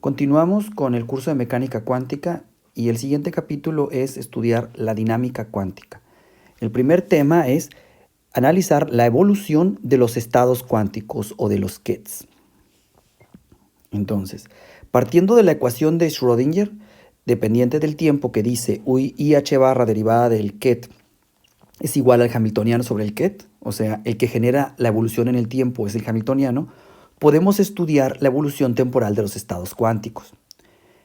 Continuamos con el curso de mecánica cuántica y el siguiente capítulo es estudiar la dinámica cuántica. El primer tema es analizar la evolución de los estados cuánticos o de los qubits. Entonces, partiendo de la ecuación de Schrödinger, dependiente del tiempo, que dice IH barra derivada del qubit es igual al hamiltoniano sobre el qubit, o sea, el que genera la evolución en el tiempo es el hamiltoniano, podemos estudiar la evolución temporal de los estados cuánticos.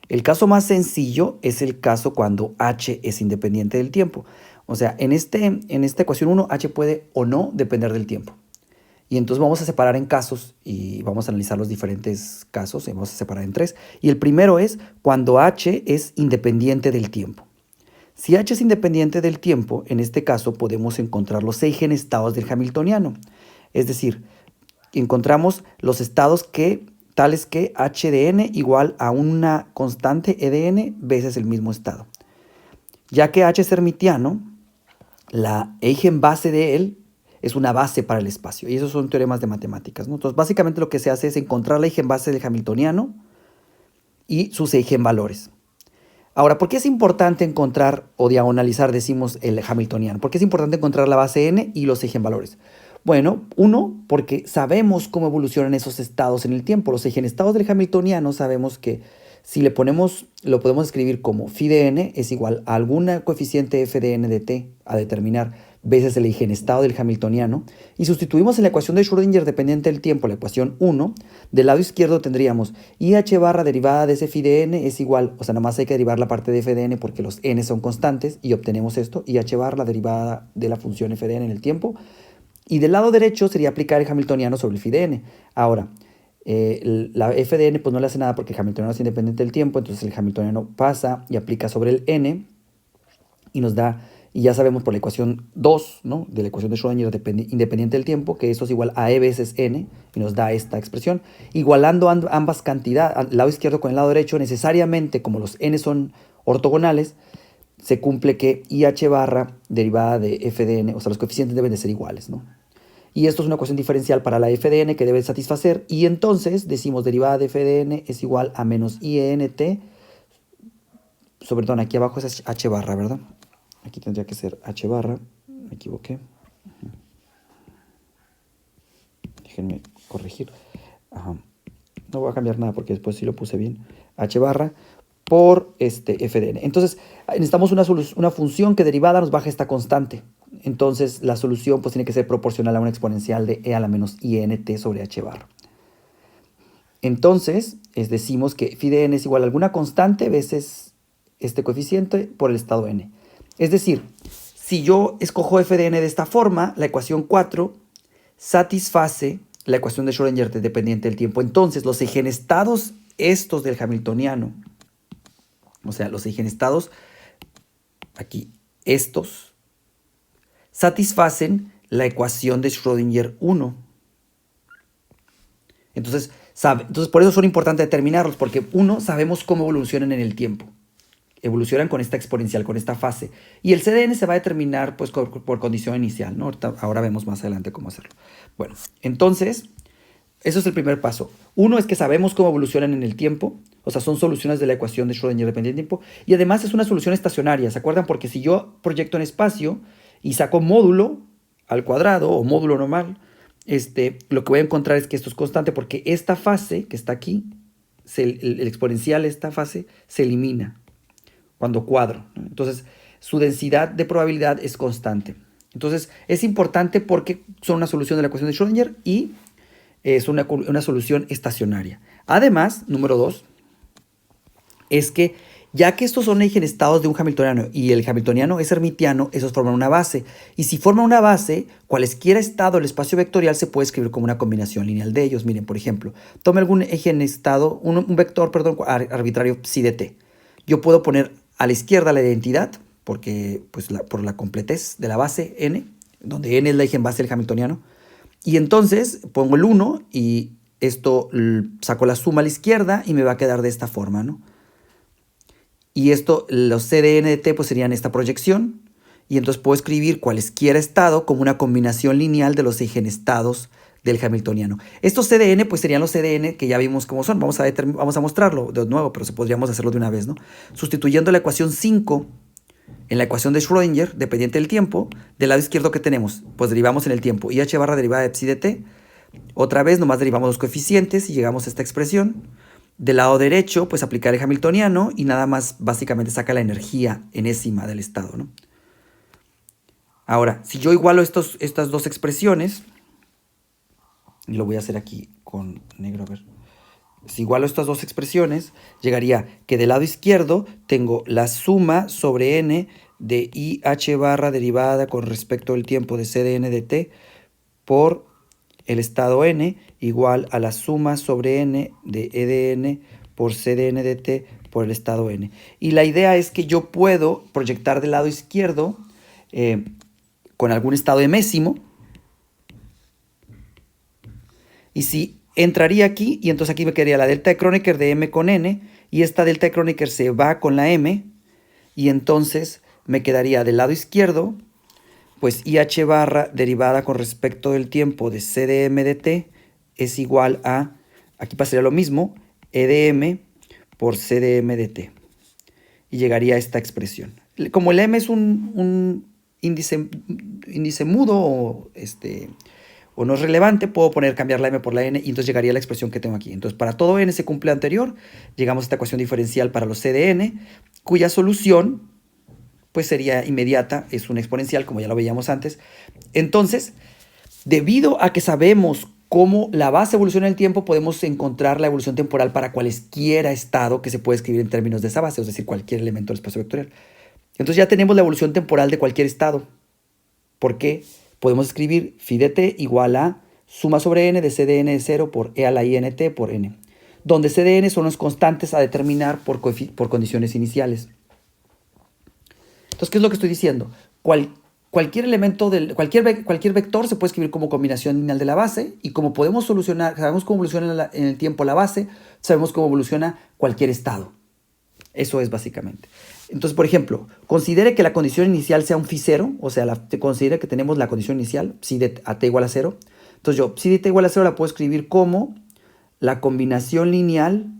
El caso más sencillo es el caso cuando h es independiente del tiempo. O sea, en esta ecuación 1, h puede o no depender del tiempo. Y entonces vamos a separar en casos y vamos a analizar los diferentes casos y vamos a separar en tres. Y el primero es cuando h es independiente del tiempo. Si h es independiente del tiempo, en este caso podemos encontrar los eigenestados del hamiltoniano. Es decir, encontramos los estados tales que h de n igual a una constante e de n veces el mismo estado. Ya que h es hermitiano, la eigenbase de él es una base para el espacio. Y esos son teoremas de matemáticas, ¿no? Entonces, básicamente lo que se hace es encontrar la eigenbase del hamiltoniano y sus eigenvalores. Ahora, ¿por qué es importante encontrar o diagonalizar, decimos, el hamiltoniano? ¿Por qué es importante encontrar la base n y los eigenvalores? Bueno, uno, porque sabemos cómo evolucionan esos estados en el tiempo. Los eigenestados del hamiltoniano sabemos que si le ponemos, lo podemos escribir como phi de n es igual a alguna coeficiente f de n de t a determinar veces el eigenestado del hamiltoniano, y sustituimos en la ecuación de Schrödinger dependiente del tiempo, la ecuación 1, del lado izquierdo tendríamos IH barra derivada de ese phi de n es igual, o sea, nada más hay que derivar la parte de f de n porque los n son constantes, y obtenemos esto, IH barra la derivada de la función f de n en el tiempo, y del lado derecho sería aplicar el hamiltoniano sobre el phi de n. Ahora, la f de n pues no le hace nada porque el hamiltoniano es independiente del tiempo, entonces el hamiltoniano pasa y aplica sobre el n y nos da, y ya sabemos por la ecuación 2, ¿no?, de la ecuación de Schrödinger independiente del tiempo, que eso es igual a e veces n, y nos da esta expresión. Igualando ambas cantidades, el lado izquierdo con el lado derecho, necesariamente como los n son ortogonales, se cumple que IH barra derivada de f de n, o sea, los coeficientes deben de ser iguales, ¿no? Y esto es una ecuación diferencial para la f de n que debe satisfacer, y entonces decimos derivada de f de n es igual a menos INT, sobre todo aquí abajo es h barra, ¿verdad? Aquí tendría que ser h barra, me equivoqué. Déjenme corregir. Ajá. No voy a cambiar nada porque después sí lo puse bien. H barra por f de n. Entonces necesitamos una función que derivada nos baje esta constante. Entonces la solución pues tiene que ser proporcional a una exponencial de e a la menos int sobre h barra. Entonces decimos que phi de n es igual a alguna constante veces este coeficiente por el estado n. Es decir, si yo escojo f de n de esta forma, la ecuación 4 satisface la ecuación de Schrödinger dependiente del tiempo. Entonces, los eigenestados estos del hamiltoniano, o sea, los eigenestados, aquí, estos, satisfacen la ecuación de Schrödinger 1. Entonces, por eso son importantes determinarlos, porque uno, sabemos cómo evolucionan en el tiempo. Evolucionan con esta exponencial, con esta fase. Y el CDN se va a determinar pues, por condición inicial, ¿no? Ahora vemos más adelante cómo hacerlo. Bueno, entonces, eso es el primer paso. Uno es que sabemos cómo evolucionan en el tiempo, o sea, son soluciones de la ecuación de Schrödinger dependiente del tiempo, y además es una solución estacionaria, ¿se acuerdan? Porque si yo proyecto en espacio y saco módulo al cuadrado o módulo normal, lo que voy a encontrar es que esto es constante porque esta fase que está aquí, el exponencial, esta fase, se elimina cuando cuadro, ¿no? Entonces, su densidad de probabilidad es constante. Entonces, es importante porque son una solución de la ecuación de Schrödinger y es una solución estacionaria. Además, número 2, es que ya que estos son eigenestados de un hamiltoniano y el hamiltoniano es hermitiano, esos forman una base. Y si forman una base, cualesquiera estado del espacio vectorial se puede escribir como una combinación lineal de ellos. Miren, por ejemplo, tome algún eigenestado, un vector, perdón, arbitrario psi de t. Yo puedo poner a la izquierda la identidad, porque, pues, por la completez de la base n, donde n es la eigenbase del hamiltoniano. Y entonces pongo el 1 y esto saco la suma a la izquierda y me va a quedar de esta forma, ¿no? Y esto, los CDN de t pues serían esta proyección. Y entonces puedo escribir cualesquiera estado como una combinación lineal de los eigenestados del hamiltoniano. Estos CDN pues serían los CDN que ya vimos cómo son. Vamos a mostrarlo de nuevo, pero podríamos hacerlo de una vez, ¿no? Sustituyendo la ecuación 5 en la ecuación de Schrödinger, dependiente del tiempo, del lado izquierdo que tenemos, pues derivamos en el tiempo. IH barra derivada de psi de t. Otra vez nomás derivamos los coeficientes y llegamos a esta expresión. Del lado derecho, pues aplicar el hamiltoniano y nada más básicamente saca la energía enésima del estado, ¿no? Ahora, si yo igualo estas dos expresiones, y lo voy a hacer aquí con negro, a ver. Si igualo estas dos expresiones, llegaría que del lado izquierdo tengo la suma sobre n de IH barra derivada con respecto al tiempo de CdN de t por el estado n igual a la suma sobre n de EdN por CdN de t por el estado n. Y la idea es que yo puedo proyectar del lado izquierdo con algún estado emésimo. Y si entraría aquí, y entonces aquí me quedaría la delta de Kronecker de m con n, y esta delta de Kronecker se va con la m, y entonces me quedaría del lado izquierdo, pues IH barra derivada con respecto del tiempo de CdM de t es igual a, aquí pasaría lo mismo, EdM por CdM de t. Y llegaría a esta expresión. Como el m es un índice mudo o no es relevante, puedo cambiar la m por la n y entonces llegaría a la expresión que tengo aquí. Entonces, para todo n se cumple anterior, llegamos a esta ecuación diferencial para los CdN, cuya solución pues sería inmediata, es una exponencial, como ya lo veíamos antes. Entonces, debido a que sabemos cómo la base evoluciona en el tiempo, podemos encontrar la evolución temporal para cualesquiera estado que se puede escribir en términos de esa base, es decir, cualquier elemento del espacio vectorial. Entonces ya tenemos la evolución temporal de cualquier estado. ¿Por qué? Podemos escribir phi de t igual a suma sobre n de CdN de 0 por e a la int por n, donde CdN son los constantes a determinar por condiciones iniciales. Entonces, ¿qué es lo que estoy diciendo? Cualquier elemento cualquier vector se puede escribir como combinación lineal de la base, y como sabemos cómo evoluciona en el tiempo la base, sabemos cómo evoluciona cualquier estado. Eso es básicamente. Entonces, por ejemplo, considere que la condición inicial sea un phi 0, o sea, considere que tenemos la condición inicial, psi de a t igual a 0. Entonces yo, psi de t igual a 0 la puedo escribir como la combinación lineal,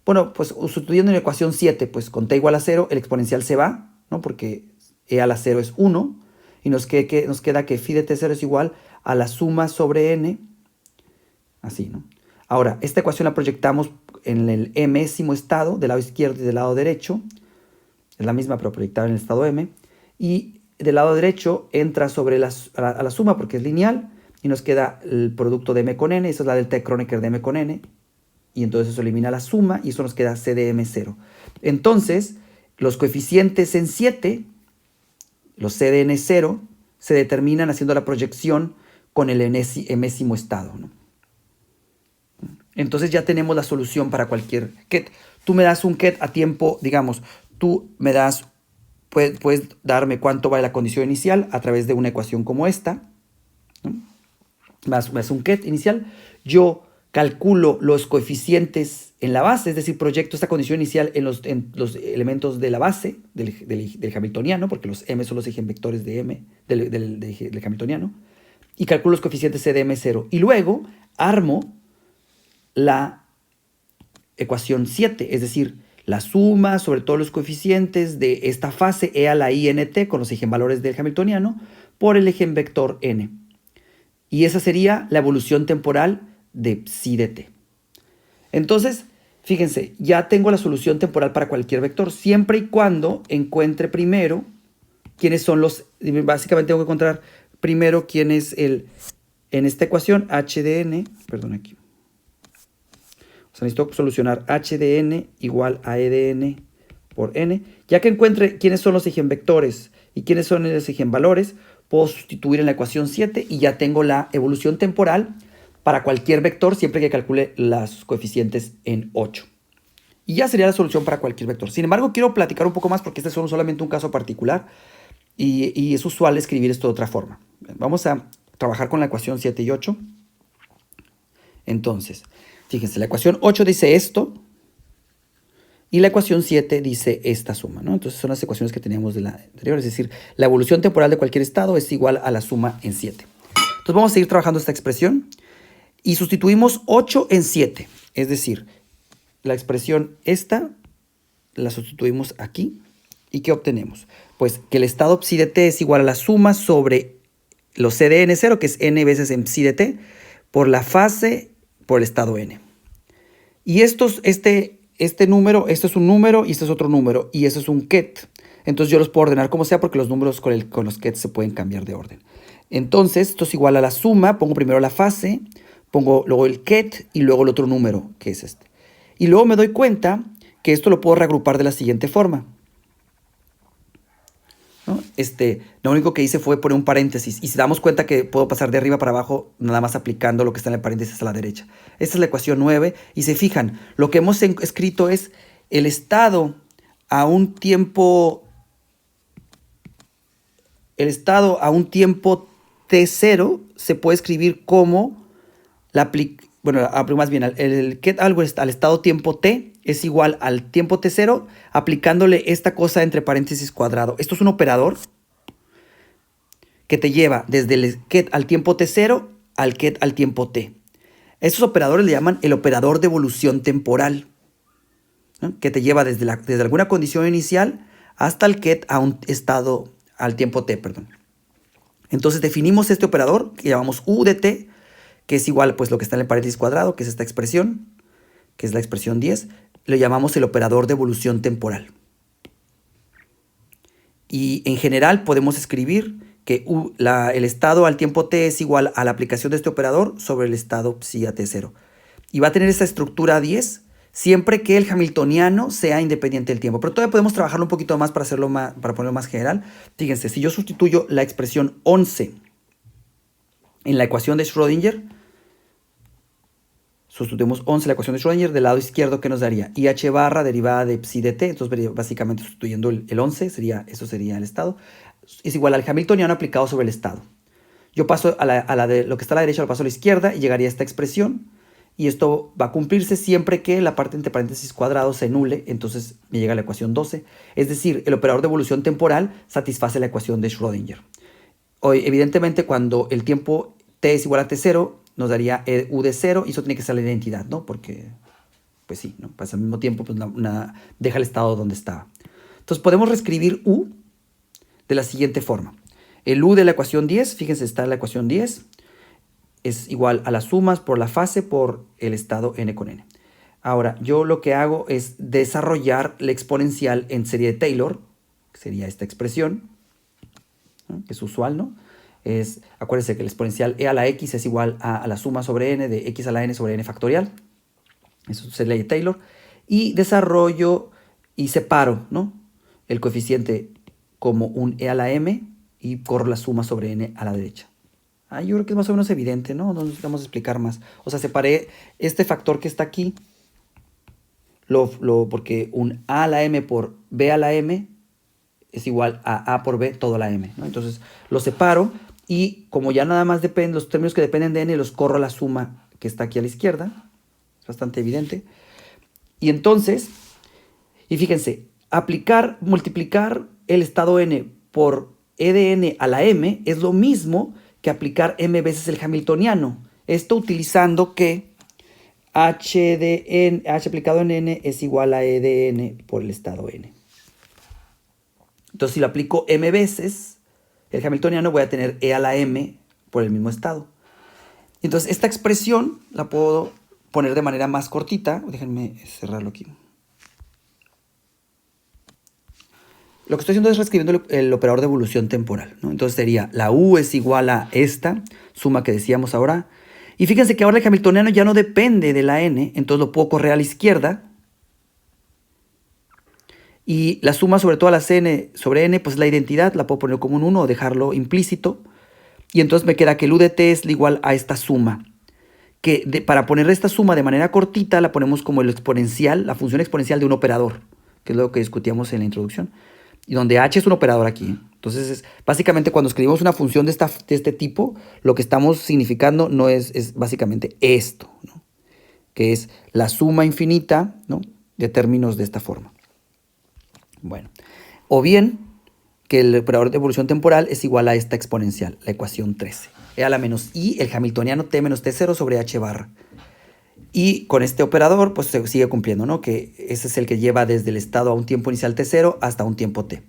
bueno, pues sustituyendo en la ecuación 7, pues con t igual a 0, el exponencial se va, ¿no? Porque e a la 0 es 1, y nos queda que phi de t0 es igual a la suma sobre n, así, ¿no? Ahora, esta ecuación la proyectamos en el mésimo estado, del lado izquierdo y del lado derecho. Es la misma, pero proyectada en el estado m. Y del lado derecho entra sobre a la suma porque es lineal. Y nos queda el producto de m con n. Esa es la delta de Kronecker de m con n. Y entonces eso elimina la suma y eso nos queda CdM0. Entonces, los coeficientes en 7, los CdN0, se determinan haciendo la proyección con el enésimo estado, ¿no? Entonces ya tenemos la solución para cualquier ket. Tú me das un ket a tiempo, digamos, tú me das, puedes darme cuánto vale la condición inicial a través de una ecuación como esta, ¿no? Me das un ket inicial, yo calculo los coeficientes en la base, es decir, proyecto esta condición inicial en los elementos de la base del hamiltoniano, porque los m son los eigenvectores de m del hamiltoniano, y calculo los coeficientes CdM0. Y luego armo la ecuación 7, es decir, la suma sobre todos los coeficientes de esta fase e a la int con los eigenvalores del hamiltoniano por el eigenvector n. Y esa sería la evolución temporal de psi de t. Entonces, fíjense, ya tengo la solución temporal para cualquier vector, siempre y cuando encuentre primero quiénes son básicamente tengo que encontrar primero quién es en esta ecuación, h de n, perdón aquí. O sea, necesito solucionar h de n igual a e de n por n. Ya que encuentre quiénes son los eigenvectores y quiénes son los eigenvalores, puedo sustituir en la ecuación 7 y ya tengo la evolución temporal para cualquier vector siempre que calcule los coeficientes en 8. Y ya sería la solución para cualquier vector. Sin embargo, quiero platicar un poco más porque este es solamente un caso particular y es usual escribir esto de otra forma. Vamos a trabajar con la ecuación 7 y 8. Entonces, fíjense, la ecuación 8 dice esto y la ecuación 7 dice esta suma, ¿no? Entonces son las ecuaciones que teníamos de la anterior, es decir, la evolución temporal de cualquier estado es igual a la suma en 7. Entonces vamos a seguir trabajando esta expresión Y sustituimos 8 en 7. Es decir, la expresión esta la sustituimos aquí. ¿Y qué obtenemos? Pues que el estado psi de t es igual a la suma sobre los c de n0, que es n veces en psi de t, por la fase por el estado n. Y este número, esto es un número y este es otro número, y este es un ket. Entonces yo los puedo ordenar como sea porque los números con los kets se pueden cambiar de orden. Entonces esto es igual a la suma, pongo primero la fase, pongo luego el ket y luego el otro número, que es este. Y luego me doy cuenta que esto lo puedo reagrupar de la siguiente forma, ¿no? Lo único que hice fue poner un paréntesis. Y si damos cuenta que puedo pasar de arriba para abajo, nada más aplicando lo que está en el paréntesis a la derecha. Esta es la ecuación 9. Y se fijan, lo que hemos escrito es el estado a un tiempo... El estado a un tiempo t0 se puede escribir como más bien el get algo al estado tiempo t es igual al tiempo t0 aplicándole esta cosa entre paréntesis cuadrado. Esto es un operador que te lleva desde el get al tiempo t0 al get al tiempo t. Estos operadores le llaman el operador de evolución temporal, ¿no? Que te lleva desde alguna condición inicial hasta el get a un estado al tiempo t, perdón. Entonces definimos este operador que llamamos u de t, que es igual pues lo que está en el paréntesis cuadrado, que es esta expresión, que es la expresión 10, lo llamamos el operador de evolución temporal. Y en general podemos escribir que el estado al tiempo t es igual a la aplicación de este operador sobre el estado psi a t0. Y va a tener esta estructura 10 siempre que el hamiltoniano sea independiente del tiempo. Pero todavía podemos trabajarlo un poquito más para ponerlo más general. Fíjense, si yo sustituyo la expresión 11 en la ecuación de Schrödinger, sustituimos 11 la ecuación de Schrödinger del lado izquierdo, ¿qué nos daría? IH barra derivada de psi de t. Entonces, básicamente sustituyendo el 11, eso sería el estado. Es igual al hamiltoniano aplicado sobre el estado. Yo paso lo que está a la derecha, lo paso a la izquierda y llegaría a esta expresión. Y esto va a cumplirse siempre que la parte entre paréntesis cuadrados se anule. Entonces me llega la ecuación 12. Es decir, el operador de evolución temporal satisface la ecuación de Schrödinger. Hoy, evidentemente, cuando el tiempo t es igual a t0, nos daría u de 0 y eso tiene que ser la identidad, ¿no? Porque, pues sí, ¿no? Pues al mismo tiempo pues deja el estado donde estaba. Entonces podemos reescribir u de la siguiente forma. El u de la ecuación 10, fíjense, está en la ecuación 10, es igual a las sumas por la fase por el estado n con n. Ahora, yo lo que hago es desarrollar la exponencial en serie de Taylor, que sería esta expresión, ¿no? Que es usual, ¿no? Acuérdense que el exponencial e a la x es igual a la suma sobre n de x a la n sobre n factorial. Eso es la ley de Taylor. Y desarrollo y separo, ¿no? El coeficiente como un e a la m y corro la suma sobre n a la derecha. Yo creo que es más o menos evidente, ¿no? No necesitamos explicar más. O sea, separé este factor que está aquí, porque un a la m por b a la m es igual a por b todo a la m, ¿no? Entonces lo separo y como ya nada más dependen, los términos que dependen de n los corro a la suma que está aquí a la izquierda. Es bastante evidente. Y entonces, fíjense, multiplicar el estado n por e de n a la m es lo mismo que aplicar m veces el hamiltoniano. Esto utilizando que h aplicado en n es igual a e de n por el estado n. Entonces, si lo aplico m veces el hamiltoniano, voy a tener e a la m por el mismo estado. Entonces, esta expresión la puedo poner de manera más cortita. Déjenme cerrarlo aquí. Lo que estoy haciendo es reescribiendo el operador de evolución temporal, ¿no? Entonces sería la u es igual a esta suma que decíamos ahora. Y fíjense que ahora el hamiltoniano ya no depende de la n, entonces lo puedo correr a la izquierda. Y la suma sobre todas las n sobre n, pues la identidad, la puedo poner como un 1 o dejarlo implícito. Y entonces me queda que el u de t es igual a esta suma. Para poner esta suma de manera cortita, la ponemos como el exponencial, la función exponencial de un operador, que es lo que discutíamos en la introducción. Y donde h es un operador aquí. Entonces, básicamente cuando escribimos una función de este tipo, lo que estamos significando no es básicamente esto, ¿no? Que es la suma infinita, ¿no? De términos de esta forma. Bueno, o bien que el operador de evolución temporal es igual a esta exponencial, la ecuación 13. e a la menos i, el hamiltoniano t menos t0 sobre h barra. Y con este operador, pues se sigue cumpliendo, ¿no? Que ese es el que lleva desde el estado a un tiempo inicial t0 hasta un tiempo t.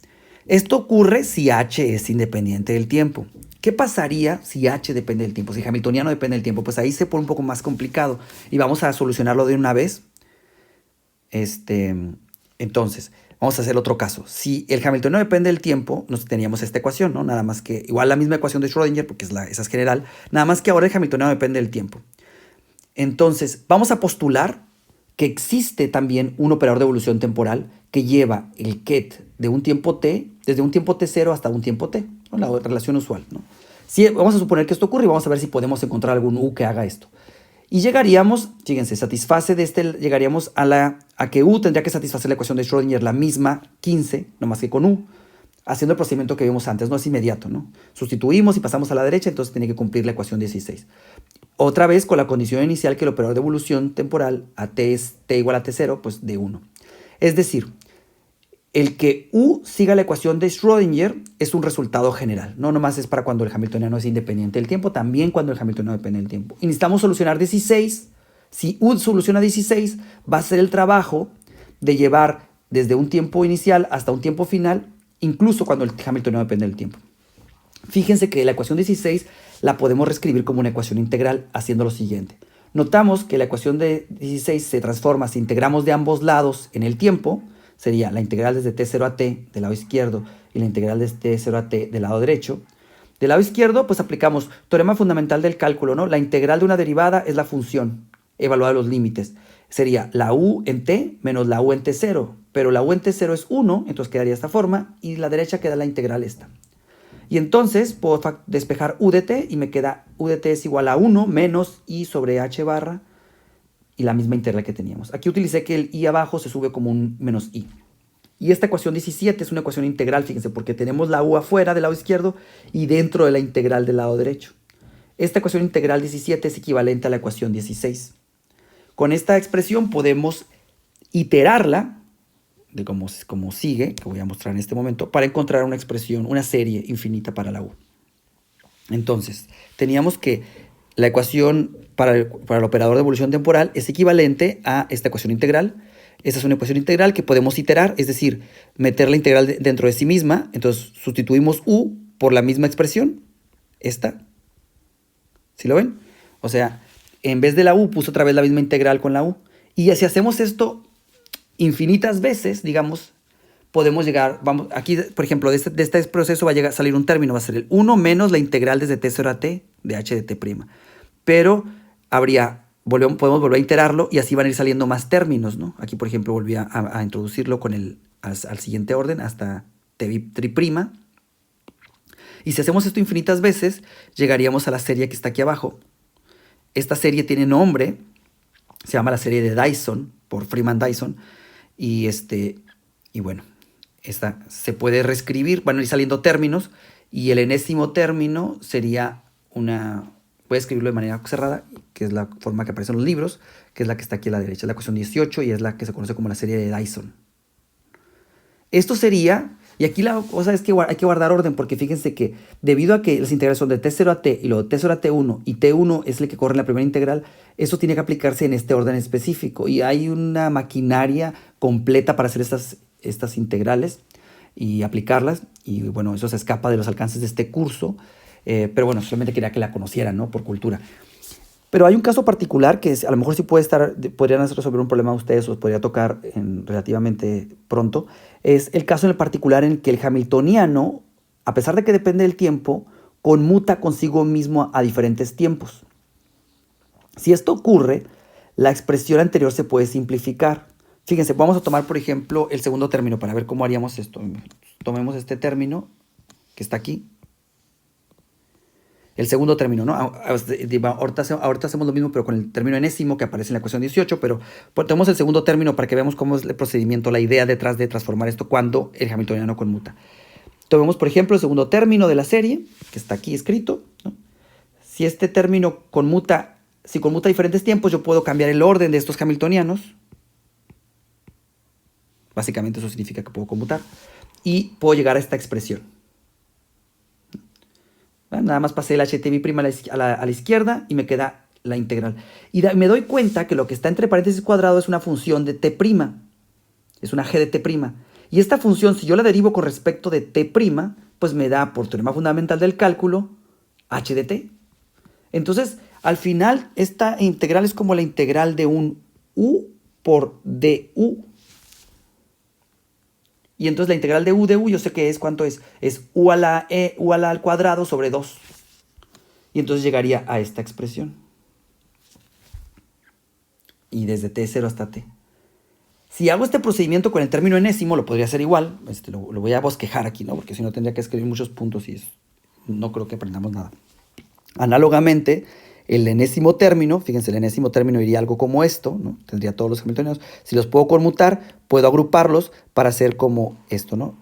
Esto ocurre si h es independiente del tiempo. ¿Qué pasaría si h depende del tiempo? Si hamiltoniano depende del tiempo, pues ahí se pone un poco más complicado y vamos a solucionarlo de una vez. Entonces, vamos a hacer otro caso. Si el hamiltoniano depende del tiempo, nos teníamos esta ecuación, ¿no? Nada más que, igual la misma ecuación de Schrödinger, porque esa es general, nada más que ahora el hamiltoniano depende del tiempo. Entonces, vamos a postular que existe también un operador de evolución temporal que lleva el ket de un tiempo t, desde un tiempo t0 hasta un tiempo t, ¿no? La relación usual, ¿no? Sí, vamos a suponer que esto ocurre y vamos a ver si podemos encontrar algún u que haga esto. Y llegaríamos, fíjense, satisface de llegaríamos a que u tendría que satisfacer la ecuación de Schrödinger, la misma 15, no más que con u, haciendo el procedimiento que vimos antes, no es inmediato, ¿no? Sustituimos y pasamos a la derecha, entonces tiene que cumplir la ecuación 16. Otra vez con la condición inicial que el operador de evolución temporal a t es t igual a t0, pues de 1. Es decir, el que u siga la ecuación de Schrödinger es un resultado general. No nomás es para cuando el hamiltoniano es independiente del tiempo, también cuando el hamiltoniano depende del tiempo. Y necesitamos solucionar 16. Si u soluciona 16, va a ser el trabajo de llevar desde un tiempo inicial hasta un tiempo final, incluso cuando el hamiltoniano depende del tiempo. Fíjense que la ecuación 16 la podemos reescribir como una ecuación integral haciendo lo siguiente. Notamos que la ecuación de 16 se transforma si integramos de ambos lados en el tiempo. Sería la integral desde t0 a t del lado izquierdo y la integral desde t0 a t del lado derecho. Del lado izquierdo, pues aplicamos teorema fundamental del cálculo, ¿no? La integral de una derivada es la función evaluada los límites. Sería la u en t menos la u en t0, pero la u en t0 es 1, entonces quedaría de esta forma, y la derecha queda la integral esta. Y entonces puedo despejar u de t y me queda u de t es igual a 1 menos i sobre h barra y la misma integral que teníamos. Aquí utilicé que el i abajo se sube como un menos i. Y esta ecuación 17 es una ecuación integral, fíjense, porque tenemos la u afuera del lado izquierdo y dentro de la integral del lado derecho. Esta ecuación integral 17 es equivalente a la ecuación 16. Con esta expresión podemos iterarla de cómo sigue, que voy a mostrar en este momento, para encontrar una expresión, una serie infinita para la u. Entonces, teníamos que la ecuación para el operador de evolución temporal es equivalente a esta ecuación integral. Esta es una ecuación integral que podemos iterar, es decir, meter la integral dentro de sí misma. Entonces, sustituimos u por la misma expresión, esta. ¿Sí lo ven? O sea, en vez de la u, puse otra vez la misma integral con la u. Y si hacemos esto infinitas veces, digamos, podemos llegar, vamos, aquí, por ejemplo, de este proceso va a salir un término, va a ser el 1 menos la integral desde t0 a t de h de t'. Pero podemos volver a iterarlo y así van a ir saliendo más términos, ¿no? Aquí, por ejemplo, volví a introducirlo al siguiente orden hasta t'. Y si hacemos esto infinitas veces, llegaríamos a la serie que está aquí abajo. Esta serie tiene nombre, se llama la serie de Dyson, por Freeman-Dyson, y bueno, esta se puede reescribir, van a ir saliendo términos, y el enésimo término sería voy a escribirlo de manera cerrada, que es la forma que aparece en los libros, que es la que está aquí a la derecha, es la ecuación 18, y es la que se conoce como la serie de Dyson. Esto sería, y aquí la cosa es que hay que guardar orden, porque fíjense que debido a que las integrales son de t0 a t y luego de t0 a t1 y t1 es el que corre en la primera integral, eso tiene que aplicarse en este orden específico. Y hay una maquinaria completa para hacer estas integrales y aplicarlas. Y bueno, eso se escapa de los alcances de este curso. Pero bueno, solamente quería que la conocieran, ¿no? Por cultura. Pero hay un caso particular que a lo mejor sí podrían resolver un problema a ustedes o podría tocar relativamente pronto. Es el caso en el particular en el que el hamiltoniano, a pesar de que depende del tiempo, conmuta consigo mismo a diferentes tiempos. Si esto ocurre, la expresión anterior se puede simplificar. Fíjense, vamos a tomar, por ejemplo, el segundo término para ver cómo haríamos esto. Tomemos este término que está aquí. El segundo término, ¿no? Ahorita hacemos lo mismo, pero con el término enésimo que aparece en la ecuación 18, pero tomemos el segundo término para que veamos cómo es el procedimiento, la idea detrás de transformar esto cuando el hamiltoniano conmuta. Tomemos, por ejemplo, el segundo término de la serie, que está aquí escrito, ¿no? Si este término conmuta a diferentes tiempos, yo puedo cambiar el orden de estos hamiltonianos. Básicamente eso significa que puedo conmutar. Y puedo llegar a esta expresión. Nada más pasé el HTV' a la izquierda y me queda la integral. Y me doy cuenta que lo que está entre paréntesis cuadrado es una función de t'. Es una g de t'. Y esta función, si yo la derivo con respecto de t', pues me da, por teorema fundamental del cálculo, h de t. Entonces, al final, esta integral es como la integral de un u por du. Y entonces la integral de u, yo sé que es, ¿cuánto es? Es u al cuadrado sobre 2. Y entonces llegaría a esta expresión. Y desde t0 hasta t. Si hago este procedimiento con el término enésimo, lo podría hacer igual. Lo voy a bosquejar aquí, ¿no? Porque si no tendría que escribir muchos puntos y no creo que aprendamos nada. Análogamente, el enésimo término, fíjense, el enésimo término iría algo como esto, ¿no? Tendría todos los hamiltonianos. Si los puedo conmutar, puedo agruparlos para hacer como esto, ¿no?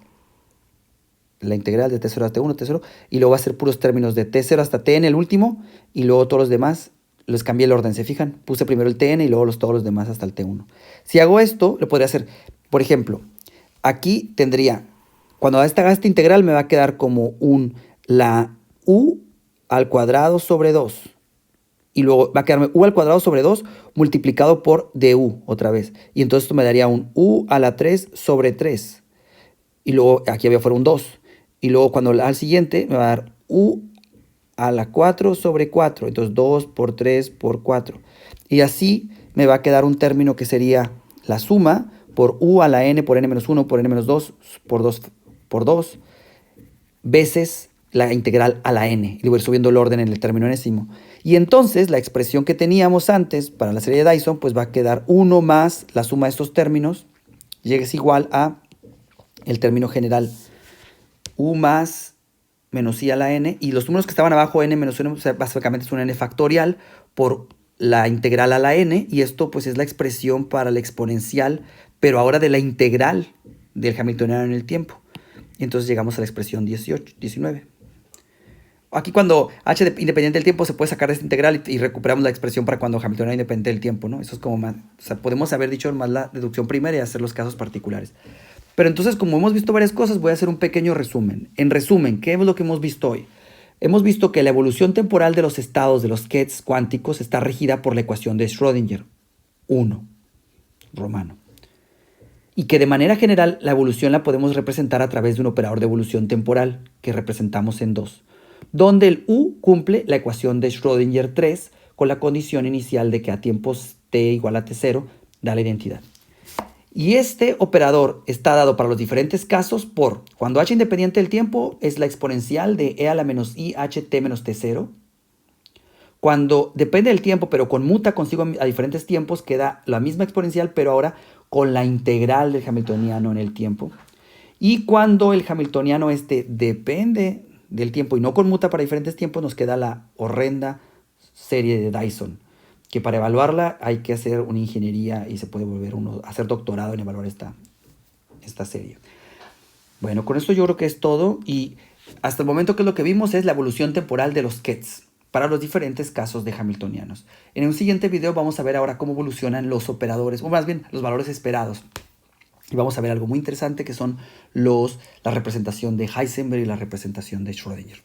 La integral de t0 hasta t1, t0, y luego va a ser puros términos de t0 hasta t en el último, y luego todos los demás, les cambié el orden, ¿se fijan? Puse primero el tn y luego todos los demás hasta el t1. Si hago esto, lo podría hacer, por ejemplo, aquí tendría, cuando haga esta integral me va a quedar como la u al cuadrado sobre 2. Y luego va a quedarme u al cuadrado sobre 2 multiplicado por du otra vez. Y entonces esto me daría un u a la 3 sobre 3. Y luego aquí había fuera un 2. Y luego cuando al siguiente me va a dar u a la 4 sobre 4. Entonces 2 por 3 por 4. Y así me va a quedar un término que sería la suma por u a la n por n-1 por n-2 por 2 veces la integral a la n. Y voy a ir subiendo el orden en el término enésimo. Y entonces la expresión que teníamos antes para la serie de Dyson pues va a quedar 1 más la suma de estos términos. Es igual a el término general u más menos i a la n. Y los números que estaban abajo, n menos 1, o sea, básicamente es un n factorial por la integral a la n. Y esto pues es la expresión para la exponencial, pero ahora de la integral del hamiltoniano en el tiempo. Y entonces llegamos a la expresión 19. Aquí cuando h independiente del tiempo se puede sacar de esta integral y recuperamos la expresión para cuando hamiltoniano independiente del tiempo, ¿no? Eso es como más, o sea, podemos haber dicho más la deducción primera y hacer los casos particulares. Pero entonces, como hemos visto varias cosas, voy a hacer un pequeño resumen. En resumen, ¿qué es lo que hemos visto hoy? Hemos visto que la evolución temporal de los estados de los qubits cuánticos está regida por la ecuación de Schrödinger, 1, romano. Y que de manera general la evolución la podemos representar a través de un operador de evolución temporal, que representamos en 2, donde el u cumple la ecuación de Schrödinger 3 con la condición inicial de que a tiempos t igual a t0 da la identidad. Y este operador está dado para los diferentes casos por, cuando h independiente del tiempo es la exponencial de e a la menos i h t menos t0. Cuando depende del tiempo pero conmuta consigo a diferentes tiempos queda la misma exponencial pero ahora con la integral del hamiltoniano en el tiempo. Y cuando el hamiltoniano depende del tiempo y no conmuta para diferentes tiempos nos queda la horrenda serie de Dyson, que para evaluarla hay que hacer una ingeniería y se puede volver hacer doctorado en evaluar esta serie. Bueno, con esto yo creo que es todo y hasta el momento que lo que vimos es la evolución temporal de los qubits para los diferentes casos de hamiltonianos. En un siguiente video vamos a ver ahora cómo evolucionan los operadores, o más bien los valores esperados. Y vamos a ver algo muy interesante que son la representación de Heisenberg y la representación de Schrödinger.